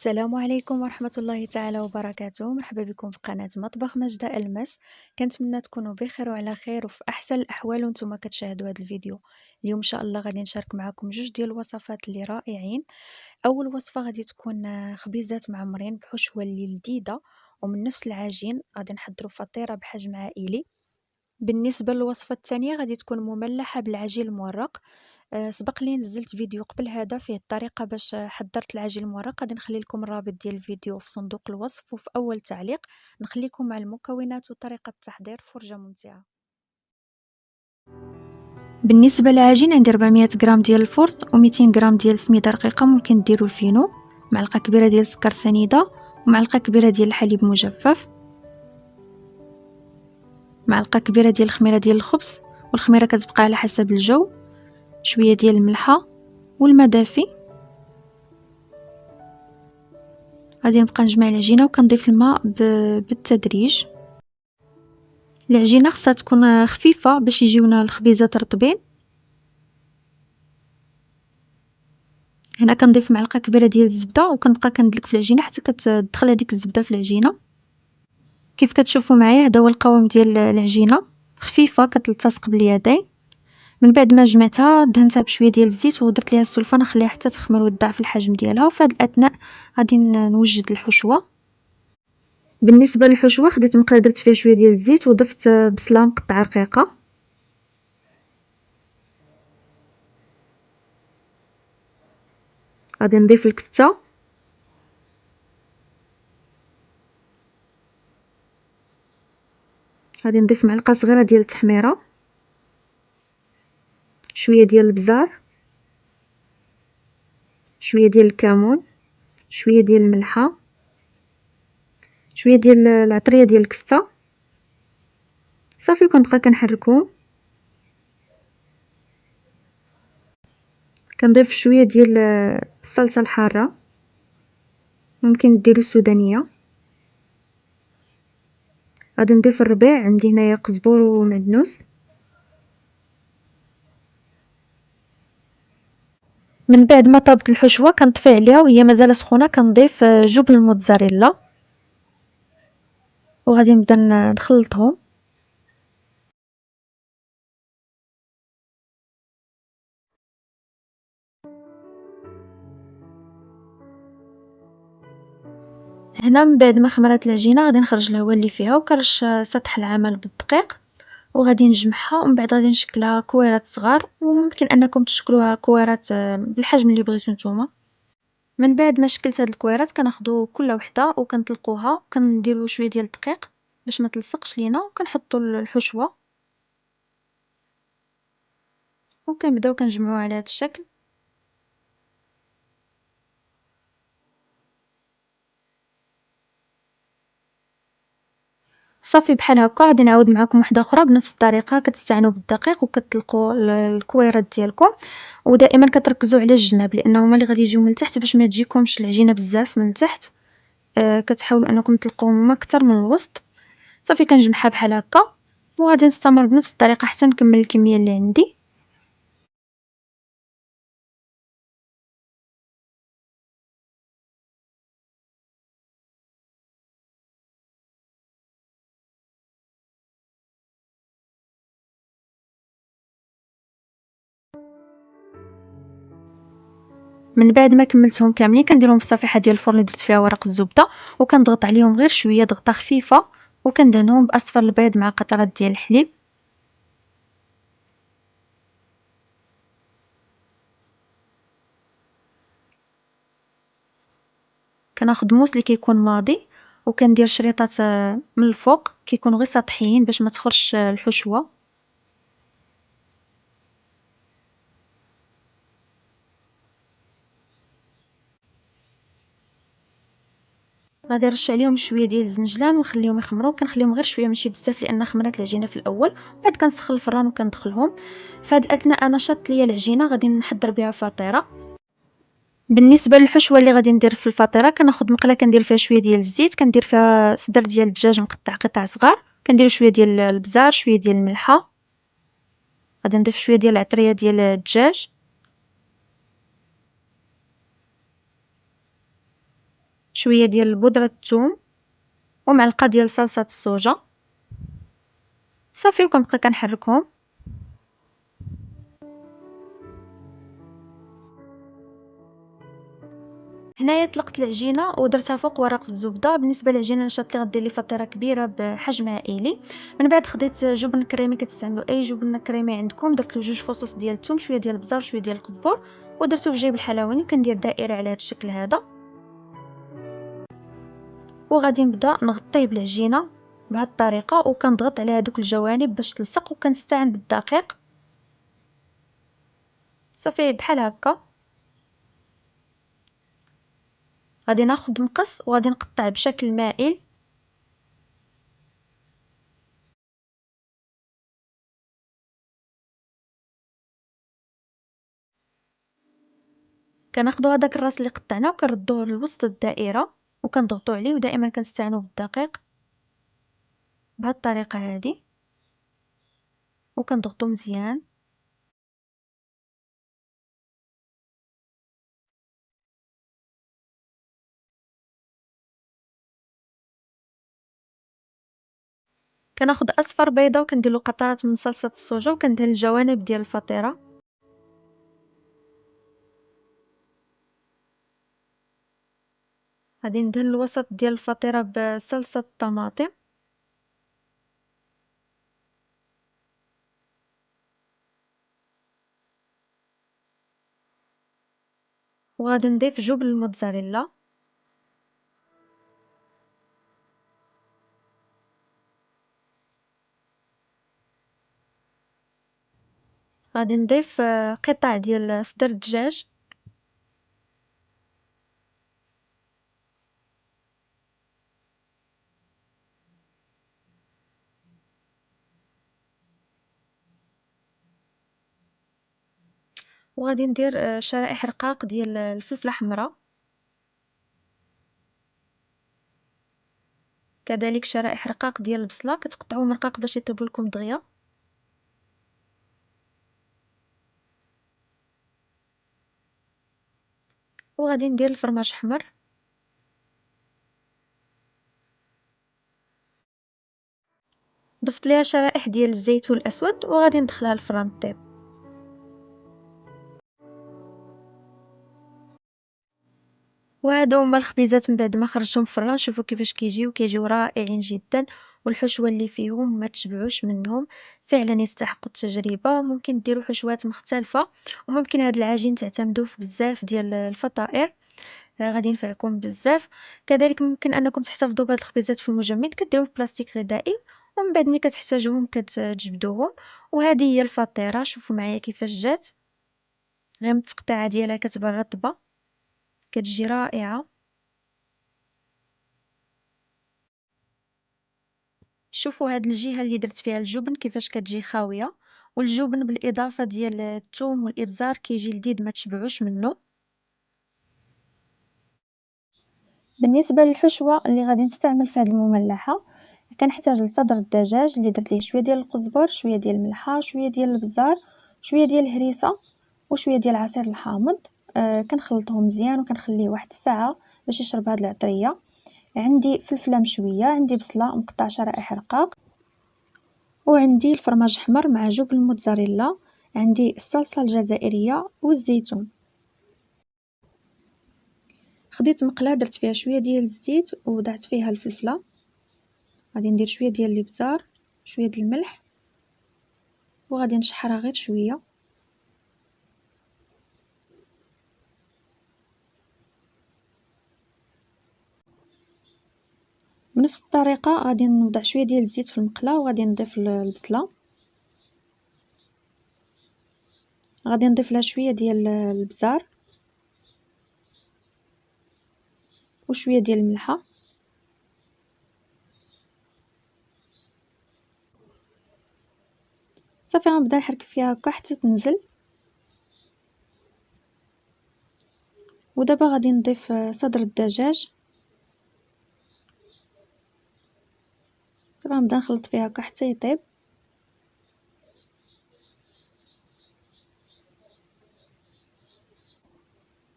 السلام عليكم ورحمة الله تعالى وبركاته. مرحبا بكم في قناة مطبخ مجدة المس. كنتمنى تكونوا بخير وعلى خير وفي احسن الاحوال وانتم كتشاهدوا هذا الفيديو. اليوم ان شاء الله غادي نشارك معكم جوج ديال الوصفات اللي رائعين. اول وصفة غادي تكون خبيزات معمرين بحشوة اللي لذيذة ومن نفس العجين. غادي نحضروا فطيرة بحجم عائلي. بالنسبة للوصفة الثانية غادي تكون مملحة بالعجين المورق. سبق لي نزلت فيديو قبل هذا فيه الطريقة باش حضرت العجين المورق. غادي نخلي لكم الرابط ديال الفيديو في صندوق الوصف وفي اول تعليق. نخليكم مع المكونات وطريقة التحضير. فرجة ممتعة. بالنسبة للعجين عندي 400 غرام ديال الفرص و200 غرام ديال السميده رقيقة، ممكن ديروا الفينو، معلقة كبيرة ديال السكر سنيدة، ومعلقة كبيرة ديال الحليب مجفف، معلقة كبيرة ديال الخميرة ديال الخبز، والخميرة كتبقى على حسب الجو، شوية ديال الملحة والماء دافي. غادي نبقى نجمع العجينه وكنضيف الماء بالتدريج. العجينه خصها تكون خفيفه باش يجيونا الخبيزات رطبين. هنا كنضيف معلقه كبيره ديال الزبده وكنبقى كندلك في العجينه حتى كتدخل هذيك الزبده في العجينه. كيف كتشوفوا معايا هذا هو القوام ديال العجينه، خفيفه كتلتصق باليدين. من بعد ما جمعتها دهنتها بشويه ديال الزيت ودرت ليها السلفه نخليها حتى تخمر وتضاعف الحجم ديالها. وفي هذا الاثناء غادي نوجد الحشوه. بالنسبه للحشوه خديت مقله درت فيها شويه ديال الزيت وضفت بصله مقطعه رقيقه. غادي نضيف الكفته، غادي نضيف معلقه صغيره ديال التحميره، شويه ديال البزار، شويه ديال الكمون، شويه ديال الملحه، شويه ديال العطريه ديال الكفته. صافي كنبقى كنحركهم. كنضيف شويه ديال الصلصه الحاره، ممكن ديروا السودانيه. غادي نضيف الربيع، عندي هنايا قزبور ومعدنوس. من بعد ما طابت الحشوه كنطفي عليها وهي مازال سخونه، كنضيف جبن الموتزاريلا وغادي نبدا نخلطهم. هنا من بعد ما خمرات العجينه غادي نخرج الهواء اللي فيها وكنرش سطح العمل بالدقيق وغادي نجمعها. ومن بعد غادي نشكلها كويرات صغار، وممكن انكم تشكلوها كويرات بالحجم اللي بغيتو نتوما. من بعد ما شكلت هاد الكويرات كناخدو كل وحده وكنطلقوها وكنديروا شويه ديال الدقيق باش ما تلصقش لينا، وكنحطوا الحشوه وكنبداو كنجمعوها على هذا الشكل. صافي بحال هكا. غادي نعاود معكم وحده اخرى بنفس الطريقه، كتستعنوا بالدقيق وكتطلقوا الكويرات ديالكم، ودائما كتركزوا على الجناب لانه هما اللي غادي يجيو من التحت باش ما تجيكمش العجينه بزاف من التحت. كتحاولوا انكم تلقوهم اكثر من الوسط. صافي كنجمعها بحال هكا وغادي نستمر بنفس الطريقه حتى نكمل الكميه اللي عندي. من بعد ما كملتهم كاملين كنديرهم في الصفيحه ديال الفرن اللي درت فيها ورق الزبده وكنضغط عليهم غير شويه ضغطه خفيفه وكندهنهم باصفر البيض مع قطرات ديال الحليب. كناخد موس اللي كيكون ماضي وكندير شريطات من الفوق كيكونوا غير سطحيين باش ما تخرجش الحشوه. غادي نرش عليهم شويه ديال الزنجلان ونخليهم يخمروا. كنخليهم غير شويه ماشي بزاف لان خمرات العجينه في الاول. بعد كنسخن الفران وكندخلهم. فهاد الاثناء انا شطت ليا العجينه غادي نحضر بها فطيره. بالنسبه للحشوه اللي غادي ندير في الفطيره كناخد مقله كندير فيها شويه ديال الزيت، كندير فيها صدر ديال الدجاج مقطع قطع صغار، كندير شويه ديال البزار، شويه ديال الملحه، غادي نضيف شويه ديال العطريه ديال الدجاج، شويه ديال بودره الثوم ومعلقه ديال صلصه الصوجا صافي. وكنبقى كنحركهم. هنايا طلقت العجينه ودرتها فوق ورق الزبده. بالنسبه للعجينه نشاط لي غدير لي فطيره كبيره بحجم عائلي. من بعد خديت جبن كريمي، كتستعملوا اي جبن كريمي عندكم. درت له 2 فصوص ديال الثوم، شويه ديال البزار، شويه ديال القزبر، ودرته في جيب الحلواني. كندير دائره على هذا الشكل هذا، وغادي نبدا نغطيه بالعجينه بهذه الطريقه، وكنضغط على هذوك الجوانب باش تلصق، وكنستعن بالدقيق صافي بحال هكا. غادي ناخذ مقص وغادي نقطع بشكل مائل. كناخذوا هذاك الراس اللي قطعناه وكنردوه لوسط الدائره وكنضغطوا عليه، ودائما كنستعانوا بالدقيق بهذه الطريقه هذه وكنضغطوا مزيان. كناخذ اصفر بيضه وكندير له قطرات من صلصه الصوجا وكندهن الجوانب ديال الفطيره. غادي ندهن الوسط ديال الفطيره بصلصه الطماطم. وغادي نضيف جبن الموتزاريلا. غادي نضيف قطع ديال صدر الدجاج. وغادي ندير شرائح رقاق ديال الفلفله حمراء، كذلك شرائح رقاق ديال البصله. كتقطعوهم رقاق باش يطيبوا لكم دغيا. وغادي ندير الفرماج احمر. ضفت ليها شرائح ديال الزيتون الاسود وغادي ندخلها الفران طيب. وهادو هما الخبيزات من بعد ما خرجتهم في الفران. شوفوا كيفاش كيجيو رائعين جدا، والحشوه اللي فيهم ما تشبعوش منهم. فعلا يستحقوا التجربه. ممكن ديروا حشوات مختلفه، وممكن هاد العجين تعتمدوا في بزاف ديال الفطائر. غادي ينفعكم بزاف. كذلك ممكن انكم تحتفظوا بهاد الخبيزات في المجمد، كديروا في بلاستيك غذائي، ومن بعد ملي كتحتاجوهم كتجبدوهم. وهذه هي الفطيره. شوفوا معايا كيفاش جات، غير من التقطيعه ديالها كتبان رطبه، كتجي رائعه. شوفوا هاد الجهه اللي درت فيها الجبن كيفاش كتجي خاويه، والجبن بالاضافه ديال الثوم والابزار كيجي لذيذ ما تشبعوش منه. بالنسبه للحشوه اللي غادي نستعمل في هذه المملحه، كنحتاج لصدر الدجاج اللي درت ليه شويه ديال القزبر، شويه ديال الملحه، شويه ديال البزار، شويه ديال الهريسه، وشويه ديال عصير الحامض. كنخلطهم مزيان وكنخليه واحد الساعه باش يشرب هاد العطريه. عندي فلفله مشويه، عندي بصله مقطع شرائح رقاق، وعندي الفرماج احمر مع جبن الموتزاريلا، عندي الصلصه الجزائريه والزيتون. خديت مقله درت فيها شويه ديال الزيت ووضعت فيها الفلفله. غادي ندير شويه ديال الابزار، شويه ديال الملح، وغادي نشحرها غير شويه. بنفس الطريقه غادي نوضع شويه ديال الزيت في المقله، وغادي نضيف البصله. غادي نضيف لها شويه ديال البزار وشويه ديال الملحه. صافي غنبدا نحرك فيها هكا حتى تنزل. ودابا غادي نضيف صدر الدجاج. صافي غنبدا نخلط فيها هكا حتى يطيب.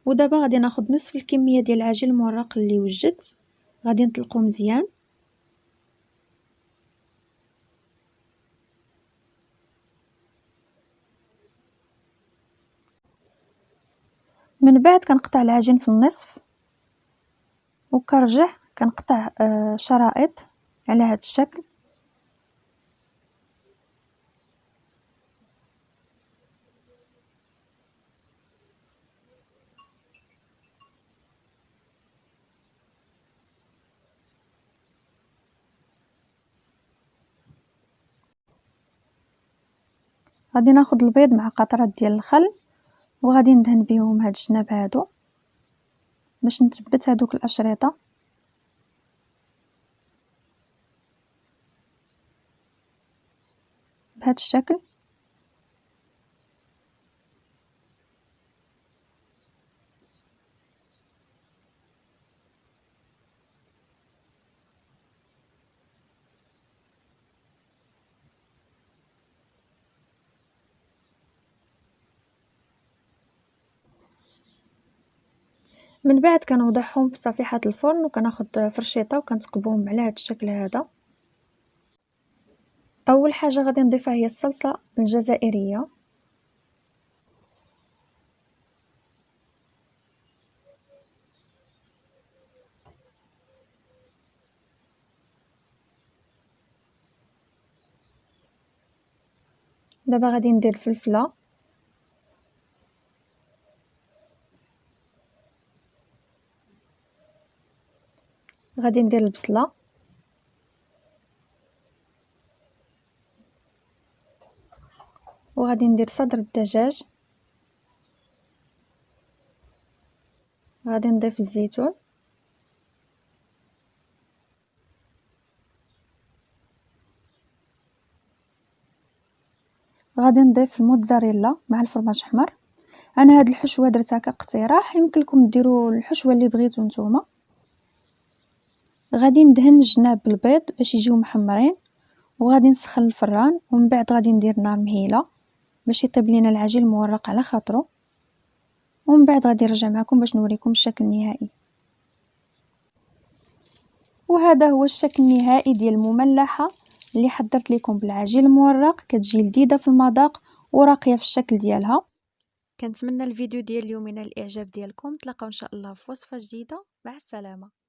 ودابا غادي ناخد نصف الكميه ديال العجين المورق اللي وجدت، غادي نطلقو مزيان. من بعد كنقطع العجين في النصف وكنرجع كنقطع شرائط على هذا الشكل. غادي ناخد البيض مع قطرات ديال الخل وغادي ندهن بهم هاد الجناب هادو باش نثبت هادوك الاشرطه بهذا الشكل. من بعد كنوضعهم في صفيحه الفرن وكناخد فرشيطه وكنتقبهم على هذا الشكل هذا. اول حاجه غادي نضيفها هي الصلصه الجزائريه. دابا غادي ندير الفلفله، غادي ندير البصله، وغادي ندير صدر الدجاج، غادي نضيف الزيتون، غادي نضيف الموتزاريلا مع الفرماج احمر. انا هاد الحشوه درتها كاقتراح، يمكن لكم ديروا الحشوه اللي بغيتو نتوما. غادي ندهن الجناب بالبيض باش يجيو محمرين وغادي نسخن الفران ومن بعد غادي ندير نار مهيله باش يطيب لينا العجين المورق على خاطرو، ومن بعد غادي نرجع معكم باش نوريكم الشكل النهائي. وهذا هو الشكل النهائي ديال المملحه اللي حضرت لكم بالعجين المورق، كتجي لذيذه في المذاق وراقيه في الشكل ديالها. كنتمنى الفيديو ديال اليوم ينال الاعجاب ديالكم. نتلاقاو ان شاء الله في وصفه جديده. مع السلامه.